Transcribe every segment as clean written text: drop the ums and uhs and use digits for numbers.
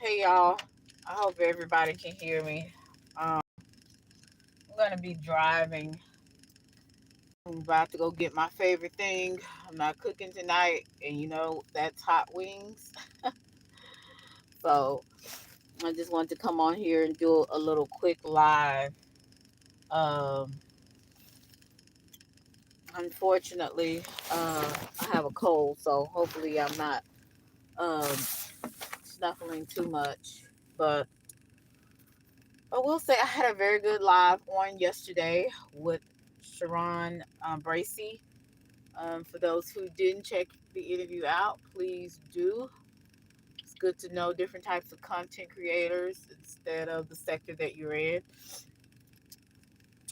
Hey y'all, I hope everybody can hear me. I'm gonna be driving. I'm about to go get my favorite thing. I'm not cooking tonight, and that's hot wings. So I just wanted to come on here and do a little quick live. Um, Unfortunately, I have a cold, so hopefully I'm not um, snuffling too much. But I will say I had a very good live on yesterday with Sharon Bracy. For those who didn't check the interview out, please do. It's good to know different types of content creators instead of the sector that you're in.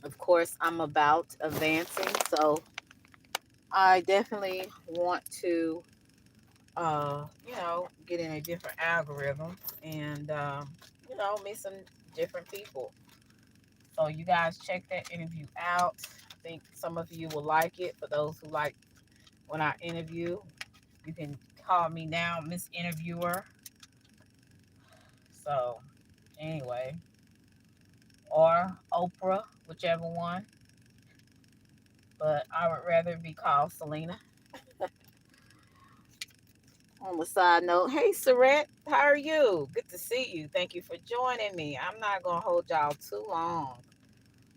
Of course, I'm about advancing, so I definitely want to, get in a different algorithm and, meet some different people. So you guys check that interview out. I think some of you will like it. For those who like when I interview, you can call me now Miss Interviewer. So anyway, or Oprah, whichever one. But I would rather be called Selena. On the side note, hey Sarette, how are you? Good to see you. Thank you for joining me. I'm not gonna hold y'all too long.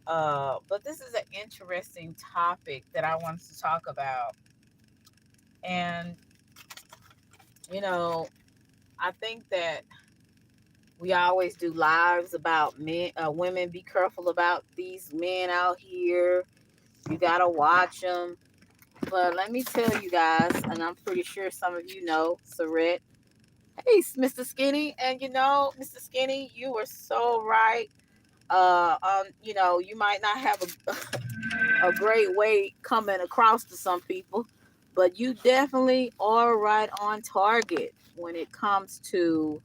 But this is an interesting topic that I wanted to talk about. And you know, I think that we always do lives about men, women. Be careful about these men out here. You gotta watch them. But let me tell you guys, and I'm pretty sure some of you know, Saret. Hey, Mr. Skinny, and Mr. Skinny, you were so right. You might not have a great way coming across to some people, but you definitely are right on target when it comes to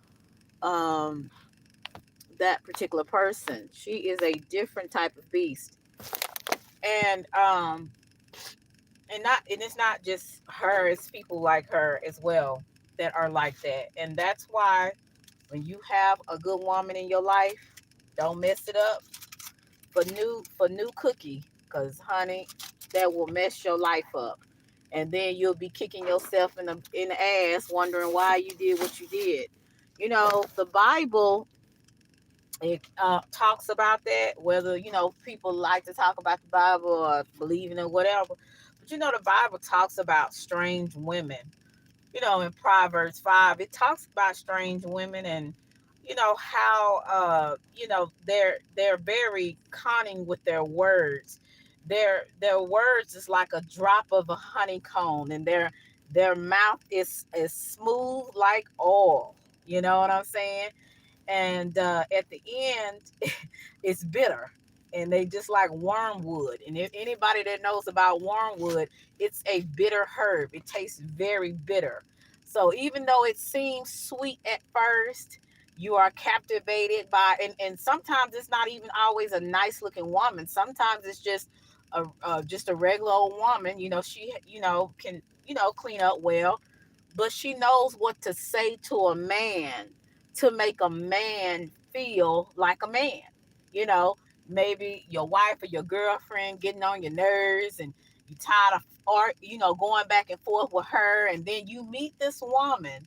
um that particular person. She is a different type of beast. And it's not just her, it's people like her as well that are like that. And that's why when you have a good woman in your life, don't mess it up for new cookie, because honey, that will mess your life up. And then you'll be kicking yourself in the ass wondering why you did what you did. The Bible, it talks about that, whether people like to talk about the Bible or believe in it, whatever. But the Bible talks about strange women. In Proverbs 5, it talks about strange women, and how they're very cunning with their words. Their words is like a drop of a honeycomb, and their mouth is smooth like oil. You know what I'm saying? And at the end, it's bitter, and they just like wormwood. And if anybody that knows about wormwood, it's a bitter herb. It tastes very bitter. So even though it seems sweet at first, you are captivated by, and sometimes it's not even always a nice looking woman. Sometimes it's just a regular old woman. She can clean up well, but she knows what to say to a man to make a man feel like a man. You know, Maybe your wife or your girlfriend getting on your nerves, and you tired of going back and forth with her, and then you meet this woman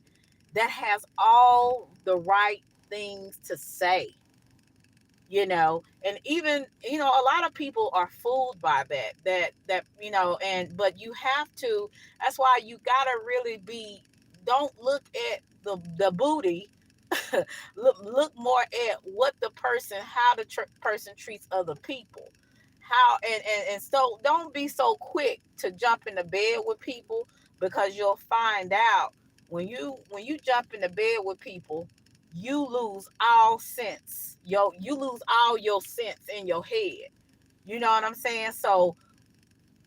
that has all the right things to say. And even a lot of people are fooled by that and but you have to. That's why you gotta really be. Don't look at the booty. Look more at what the person, how the person treats other people, how and so don't be so quick to jump in the bed with people, because you'll find out when you jump in the bed with people, you lose all sense. You lose all your sense in your head. You know what I'm saying? So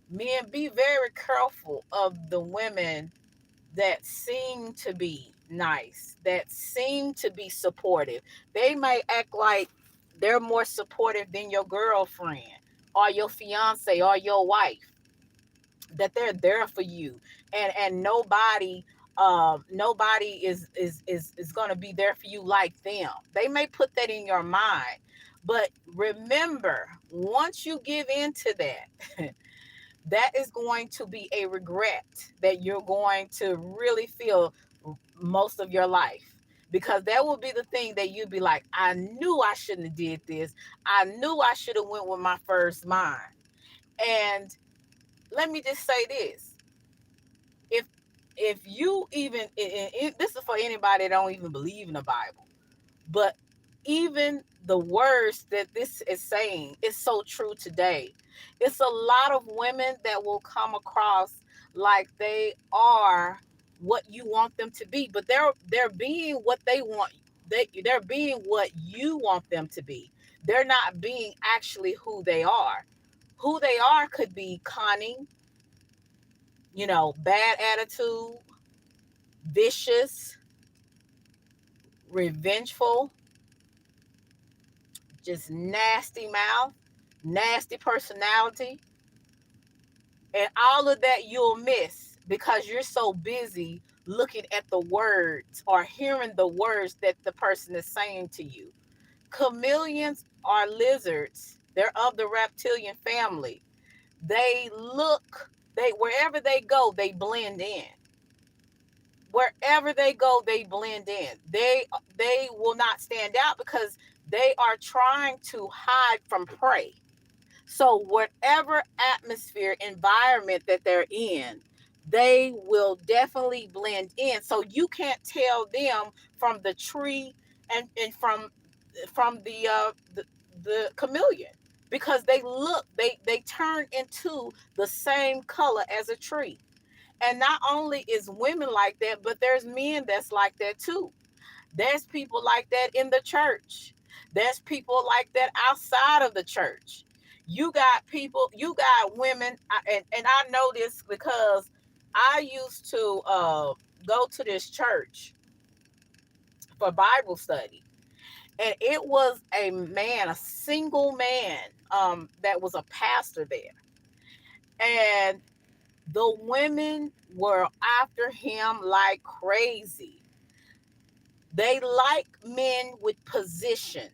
men, be very careful of the women that seem to be nice, that seem to be supportive. They may act like they're more supportive than your girlfriend or your fiance or your wife, that they're there for you, and nobody Nobody is going to be there for you like them. They may put that in your mind, but remember, once you give into that, that is going to be a regret that you're going to really feel most of your life, because that will be the thing that you'd be like, I knew I shouldn't have did this. I knew I should have went with my first mind. And let me just say this, if you even this is for anybody that don't even believe in the Bible, but even the words that this is saying is so true today. It's a lot of women that will come across like they are what you want them to be, but they're being what they want. They're being what you want them to be. They're not being actually who they are. Who they are could be cunning, bad attitude, vicious, revengeful, just nasty mouth, nasty personality, and all of that you'll miss because you're so busy looking at the words or hearing the words that the person is saying to you. Chameleons are lizards. They're of the reptilian family. They wherever they go, they blend in. Wherever they go, they blend in. They will not stand out because they are trying to hide from prey. So whatever atmosphere, environment that they're in, they will definitely blend in. So you can't tell them from the tree and from the chameleon, because they turn into the same color as a tree. And not only is women like that, but there's men that's like that too. There's people like that in the church. There's people like that outside of the church. You got women, and I know this because I used to go to this church for Bible study. And it was a single man, that was a pastor there. And the women were after him like crazy. They like men with position.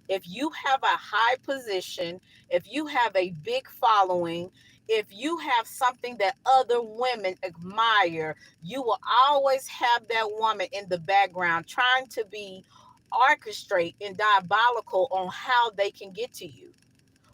If you have a high position, if you have a big following, if you have something that other women admire, you will always have that woman in the background trying to be orchestrate and diabolical on how they can get to you.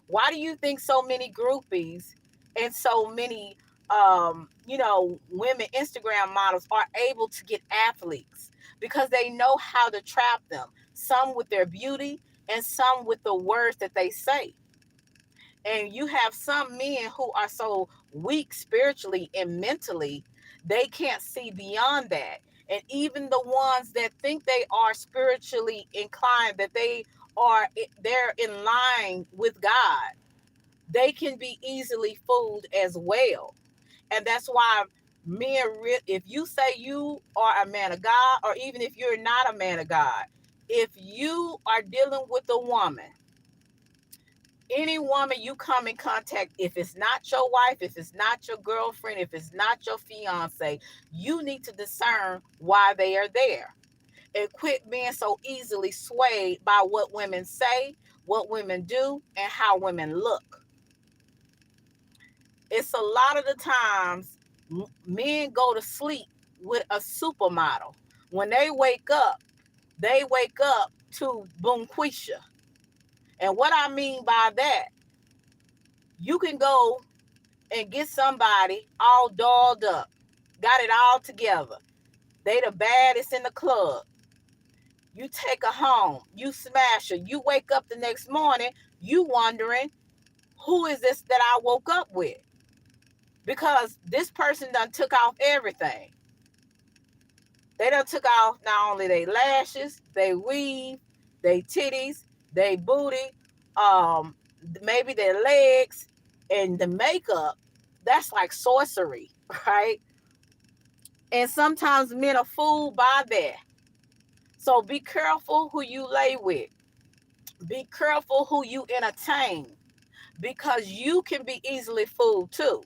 Why do you think so many groupies and so many women Instagram models are able to get athletes? Because they know how to trap them, some with their beauty and some with the words that they say. And you have some men who are so weak spiritually and mentally, they can't see beyond that. And even the ones that think they are spiritually inclined, that they're in line with God, they can be easily fooled as well. And that's why men, if you say you are a man of God, or even if you're not a man of God, if you are dealing with a woman, any woman you come in contact, if it's not your wife, if it's not your girlfriend, if it's not your fiance, you need to discern why they are there. And quit being so easily swayed by what women say, what women do, and how women look. It's a lot of the times men go to sleep with a supermodel. When they wake up to Boomquisha. And what I mean by that, you can go and get somebody all dolled up, got it all together. They the baddest in the club. You take her home, you smash her, you wake up the next morning, you wondering, who is this that I woke up with? Because this person done took off everything. They done took off not only their lashes, they weave, they titties, they booty, um, maybe their legs, and the makeup. That's like sorcery, right? And sometimes men are fooled by that. So be careful who you lay with. Be careful who you entertain, because you can be easily fooled too.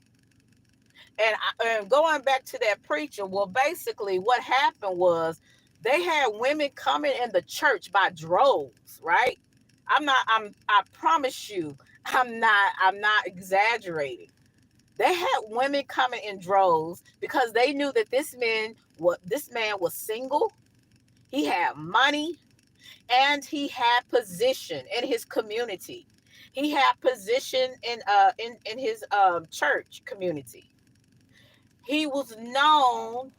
And going back to that preacher, well, basically what happened was they had women coming in the church by droves, right? I promise you, I'm not exaggerating. They had women coming in droves because they knew that this man was single, he had money, and he had position in his community. He had position in his church community. He was known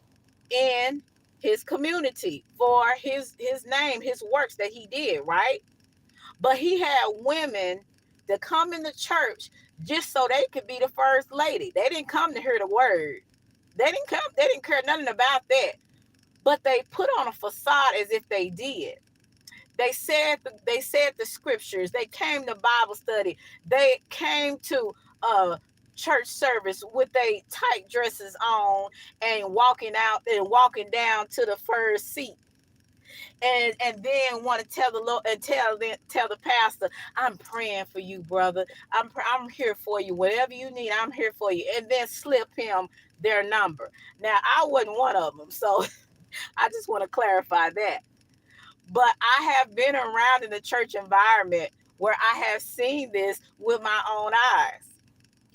in his community for his name, his works that he did, right? But he had women that come in the church just so they could be the first lady. They didn't come to hear the word. They didn't care nothing about that. But they put on a facade as if they did. They said the scriptures. They came to Bible study. They came to church service with their tight dresses on and walking out and walking down to the first seat. And then want to tell the Lord and tell the pastor, I'm praying for you, brother. I'm here for you. Whatever you need, I'm here for you. And then slip him their number. Now I wasn't one of them, so I just want to clarify that. But I have been around in the church environment where I have seen this with my own eyes.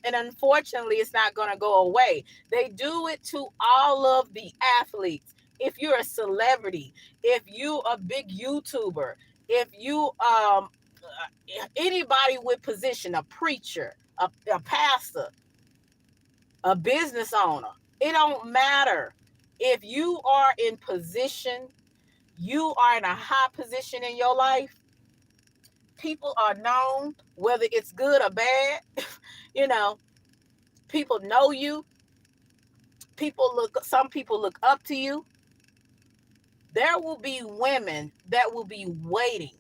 And unfortunately, it's not going to go away. They do it to all of the athletes. If you're a celebrity, if you a big YouTuber, if you anybody with position, a preacher, a pastor, a business owner, it don't matter. If you are in position, you are in a high position in your life, people are known, whether it's good or bad. you know, People know you. Some people look up to you. There will be women that will be waiting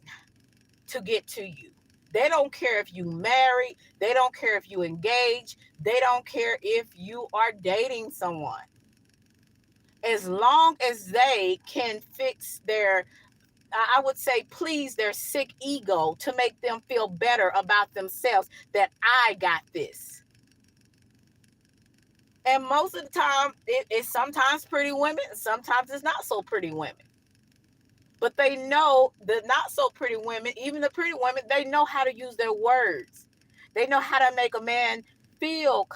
to get to you. They don't care if you married. They don't care if you engaged. They don't care if you are dating someone. As long as they can fix their, I would say, please their sick ego to make them feel better about themselves, that I got this. And most of the time, it's sometimes pretty women, sometimes it's not so pretty women. But they know the not so pretty women, even the pretty women, they know how to use their words. They know how to make a man feel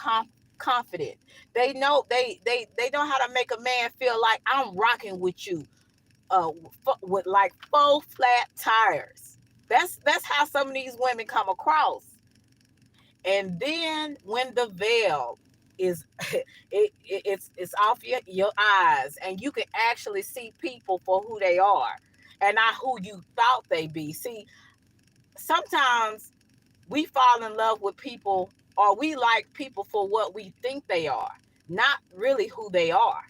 confident. They know how to make a man feel like I'm rocking with you, with like full flat tires. That's how some of these women come across. And then when the veil is it's off your eyes, and you can actually see people for who they are and not who you thought they be. See, sometimes we fall in love with people, or we like people for what we think they are, not really who they are.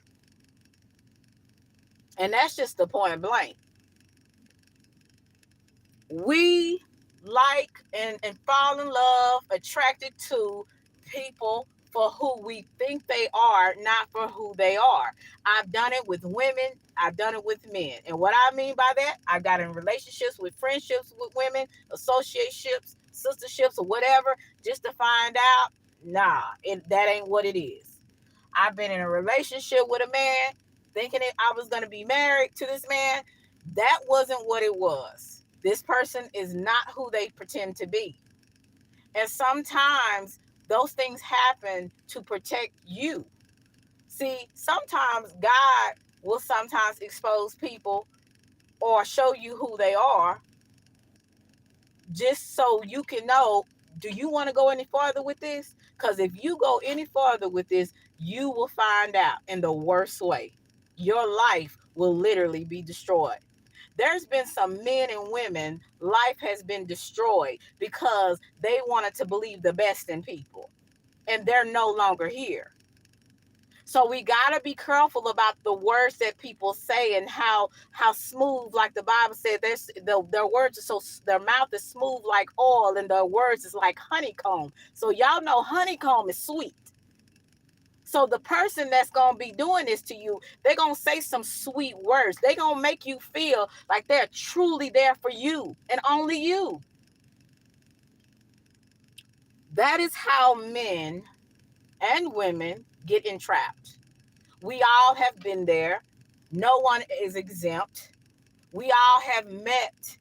And that's just the point blank. We like and fall in love, attracted to people for who we think they are, not for who they are. I've done it with women, I've done it with men. And what I mean by that, I got in relationships with friendships with women, associateships, sisterships, or whatever, just to find out, that ain't what it is. I've been in a relationship with a man thinking I was going to be married to this man. That wasn't what it was. This person is not who they pretend to be. And sometimes those things happen to protect you. See, sometimes God will sometimes expose people or show you who they are, just so you can know, do you want to go any farther with this? Because if you go any farther with this, you will find out in the worst way. Your life will literally be destroyed. There's been some men and women, life has been destroyed because they wanted to believe the best in people, and they're no longer here. So we gotta be careful about the words that people say, and how smooth, like the Bible said, their words are their mouth is smooth like oil, and their words is like honeycomb. So y'all know honeycomb is sweet. So the person that's gonna be doing this to you, they're gonna say some sweet words. They're gonna make you feel like they're truly there for you and only you. That is how men and women get entrapped. We all have been there. No one is exempt. We all have met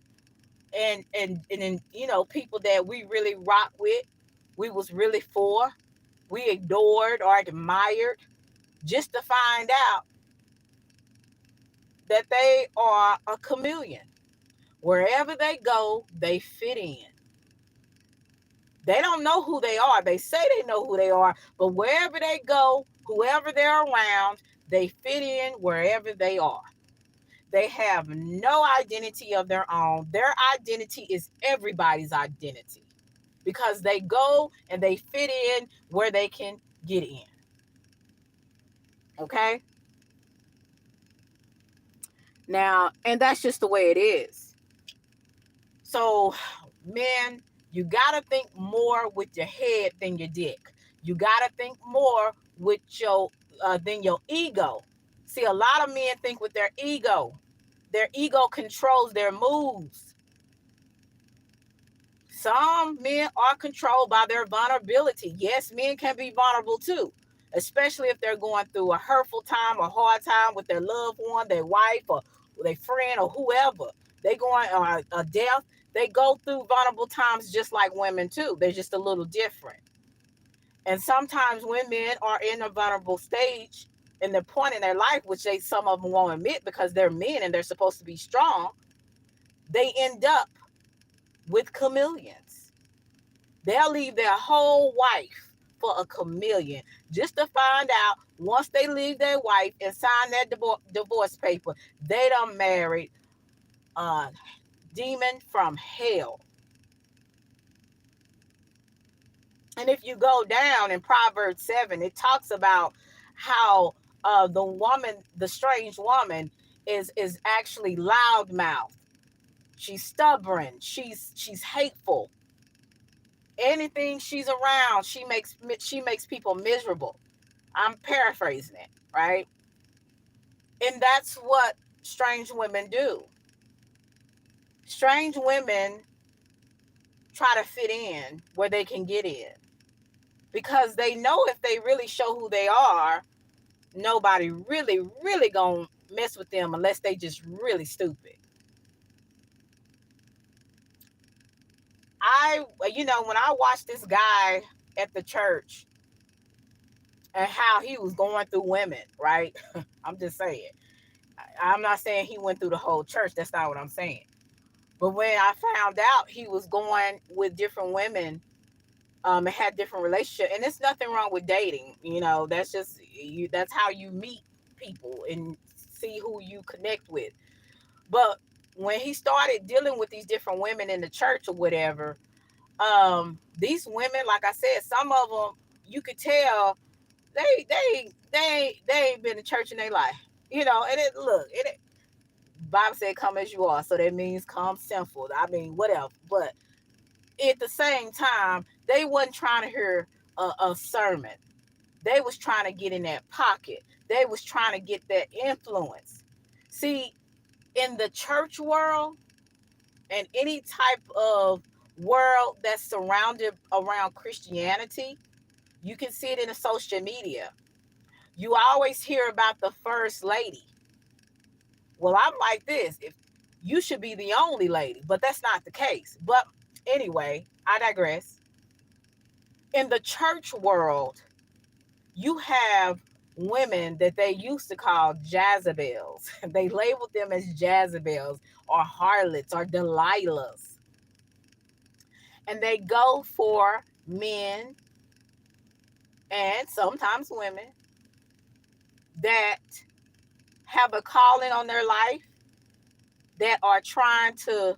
and you know, people that we really rock with, we was really for, we adored or admired, just to find out that they are a chameleon. Wherever they go, they fit in. They don't know who they are. They say they know who they are, but wherever they go, whoever they're around, they fit in wherever they are. They have no identity of their own. Their identity is everybody's identity because they go and they fit in where they can get in. Okay? Now, and that's just the way it is. So, men, you got to think more with your head than your dick. You got to think more with your than your ego. See, a lot of men think with their ego. Their ego controls their moves. Some men are controlled by their vulnerability. Yes, men can be vulnerable too, especially if they're going through a hurtful time, a hard time with their loved one, their wife, or their friend, or whoever. They going a death. They go through vulnerable times just like women too. They're just a little different. And sometimes when men are in a vulnerable stage in the point in their life, which some of them won't admit because they're men and they're supposed to be strong, they end up with chameleons. They'll leave their whole wife for a chameleon just to find out once they leave their wife and sign that divorce paper, they done married a demon from hell. And if you go down in Proverbs 7, it talks about how the woman, the strange woman, is actually loudmouth. She's stubborn. She's hateful. Anything she's around, she makes people miserable. I'm paraphrasing it, right? And that's what strange women do. Strange women try to fit in where they can get in because they know if they really show who they are, nobody really gonna mess with them unless they just really stupid. When I watched this guy at the church and how he was going through women, right? I'm just saying. I'm not saying he went through the whole church. That's not what I'm saying. But when I found out he was going with different women, and had different relationships, and there's nothing wrong with dating. That's just you. That's how you meet people and see who you connect with. But when he started dealing with these different women in the church or whatever, these women, like I said, some of them you could tell they ain't been to church in their life. And it Bible said, "Come as you are," so that means come sinful. I mean, whatever. But at the same time, they wasn't trying to hear a sermon. They was trying to get in that pocket. They was trying to get that influence. See, in the church world and any type of world that's surrounded around Christianity, you can see it in the social media. You always hear about the first lady. Well, I'm like this. If you should be the only lady, but that's not the case. But anyway, I digress. In the church world, you have women that they used to call Jezebels. They labeled them as Jezebels or harlots or Delilahs. And they go for men and sometimes women that have a calling on their life, that are trying to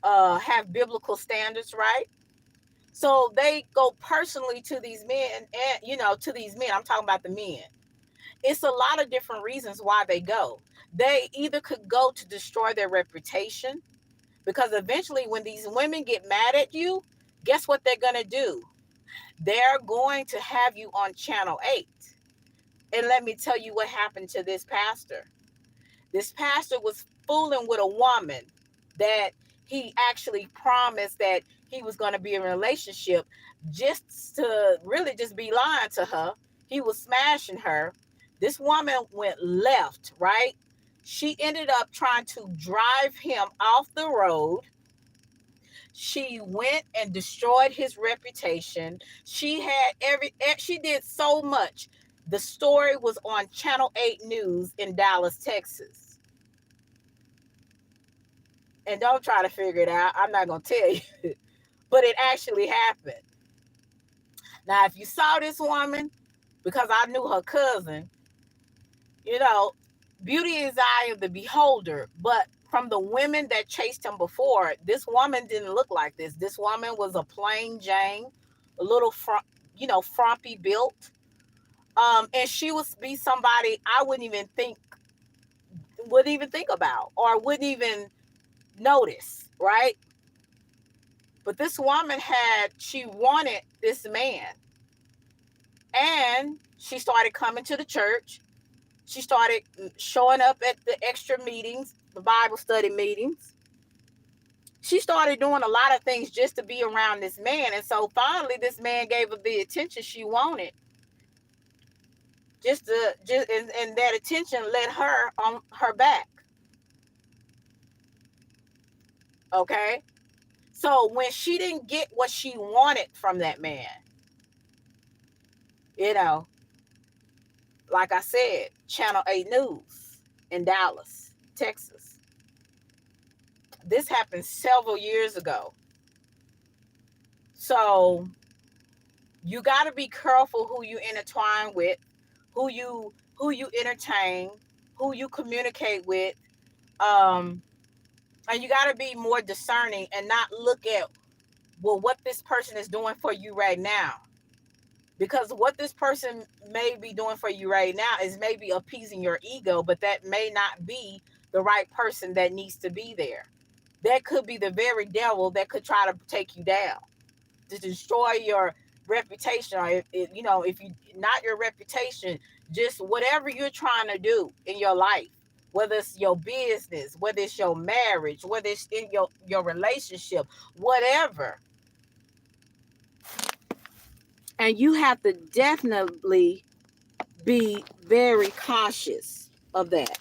have biblical standards, right? So they go personally to these men, and to these men, I'm talking about the men. It's a lot of different reasons why they go. They either could go to destroy their reputation, because eventually when these women get mad at you, guess what they're going to do? They're going to have you on channel 8. And let me tell you what happened to this pastor. This pastor was fooling with a woman that he actually promised that he was going to be in a relationship, just to really just be lying to her. He was smashing her. This woman went left, right? She ended up trying to drive him off the road. She went and destroyed his reputation. She did so much. The story was on Channel 8 News in Dallas, Texas. And don't try to figure it out. I'm not going to tell you. But it actually happened. Now, if you saw this woman, because I knew her cousin, you know, beauty is the eye of the beholder. But from the women that chased him before, this woman didn't look like this. This woman was a plain Jane, a little, frumpy built. And she would be somebody I wouldn't even think about or wouldn't even notice, right? But this woman she wanted this man. And she started coming to the church. She started showing up at the extra meetings, the Bible study meetings. She started doing a lot of things just to be around this man. And so finally, this man gave her the attention she wanted. And that attention led her on her back. Okay? So when she didn't get what she wanted from that man, like I said, Channel 8 News in Dallas, Texas. This happened several years ago. So you got to be careful who you intertwine with, who you entertain, who you communicate with. And you got to be more discerning and not look at, well, what this person is doing for you right now. Because what this person may be doing for you right now is maybe appeasing your ego, but that may not be the right person that needs to be there. That could be the very devil that could try to take you down, to destroy your reputation. Or if you not your reputation, just whatever you're trying to do in your life, whether it's your business, whether it's your marriage, whether it's in your relationship, whatever. And you have to definitely be very cautious of that.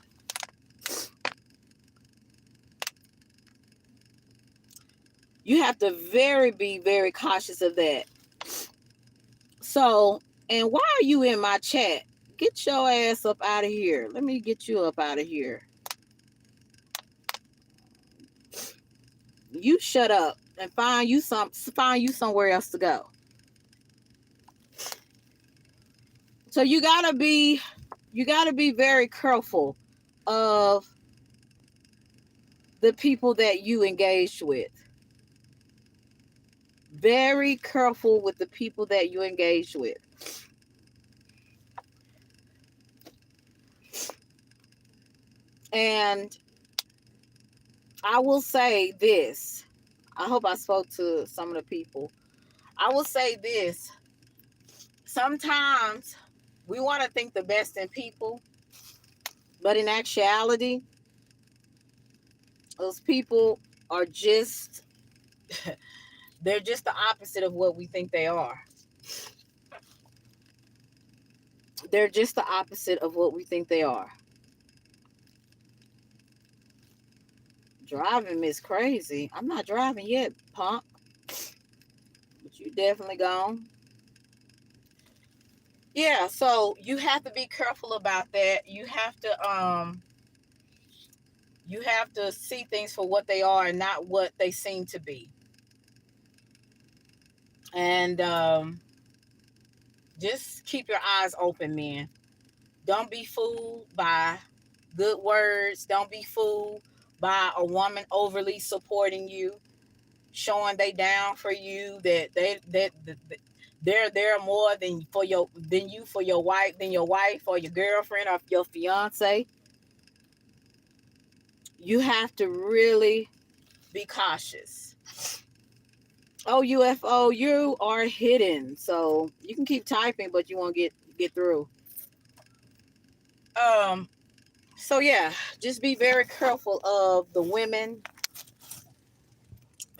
You have to be very cautious of that. So, and why are you in my chat? Get your ass up out of here. Let me get you up out of here. You shut up and find you somewhere else to go. So you gotta be very careful of the people that you engage with. Very careful with the people that you engage with. And I will say this. I hope I spoke to some of the people. I will say this. Sometimes we want to think the best in people, but in actuality, those people are just, they're just the opposite of what we think they are. They're just the opposite of what we think they are. Driving is crazy. I'm not driving yet, punk. But you definitely gone. Yeah, so you have to be careful about that. You have to see things for what they are and not what they seem to be. And just keep your eyes open, man. Don't be fooled by good words. Don't be fooled by a woman overly supporting you, showing they down for you, that they're there more than you for your wife, or your girlfriend or your fiance. You have to really be cautious. Oh, UFO, you are hidden, so you can keep typing, but you won't get through. So yeah, just be very careful of the women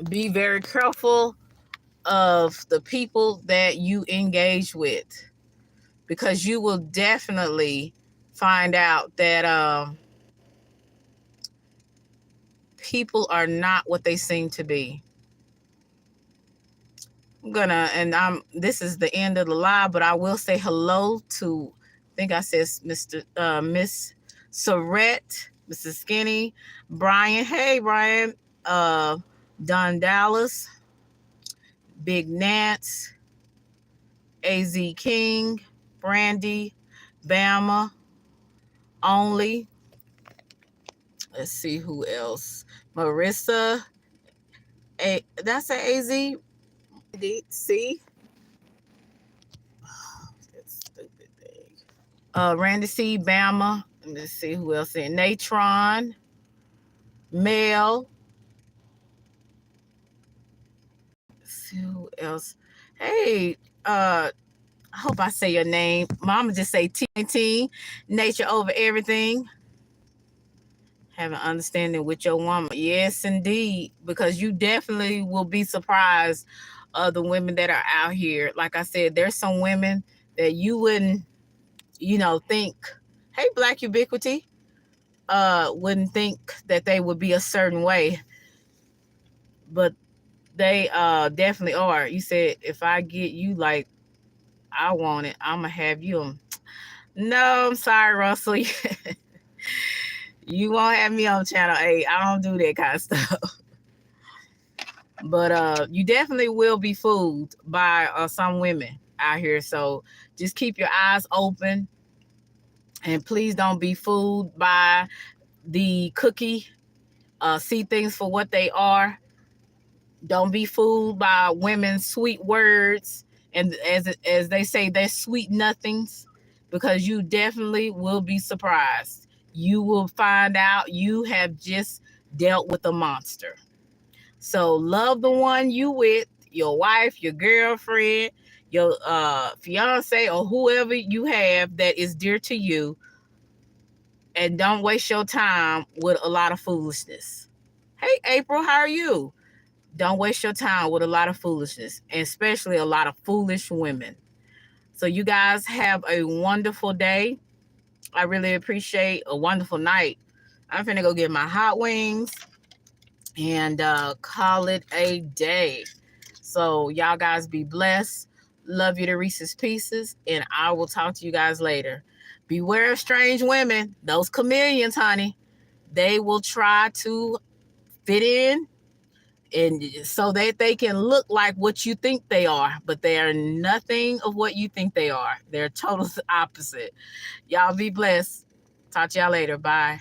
Be very careful of the people that you engage with, because you will definitely find out that people are not what they seem to be. This is the end of the live, but I will say hello to, I think I said Miss Sorette, Mrs. Skinny, Brian. Hey, Brian. Don Dallas, Big Nance, AZ King, Brandy, Bama, Only. Let's see who else. Marissa. That's an AZ. See? That stupid thing. Randy C. Bama. Let's see who else in. Natron. Mel. Let's see who else. Hey, I hope I say your name. Mama just say TNT. Nature over everything. Have an understanding with your woman. Yes, indeed. Because you definitely will be surprised of the women that are out here. Like I said, there's some women that you wouldn't, think, hey, Black Ubiquity, wouldn't think that they would be a certain way. But they definitely are. You said, if I get you like I want it, I'm going to have you. No, I'm sorry, Russell. You won't have me on channel 8. I don't do that kind of stuff. But you definitely will be fooled by some women out here. So just keep your eyes open, and please don't be fooled by the cookie. See things for what they are. Don't be fooled by women's sweet words, and as they say, they're sweet nothings, because you definitely will be surprised. You will find out you have just dealt with a monster. So love the one you with, your wife, your girlfriend, your fiance, or whoever you have that is dear to you, and don't waste your time with a lot of foolishness. Hey, April, how are you? Don't waste your time with a lot of foolishness, and especially a lot of foolish women. So you guys have a wonderful day. I really appreciate a wonderful night. I'm finna go get my hot wings and call it a day. So y'all guys be blessed. Love you to Reese's Pieces, and I will talk to you guys later. Beware of strange women. Those chameleons, honey. They will try to fit in, and so that they can look like what you think they are, but they are nothing of what you think they are. They're total opposite. Y'all be blessed. Talk to y'all later. Bye.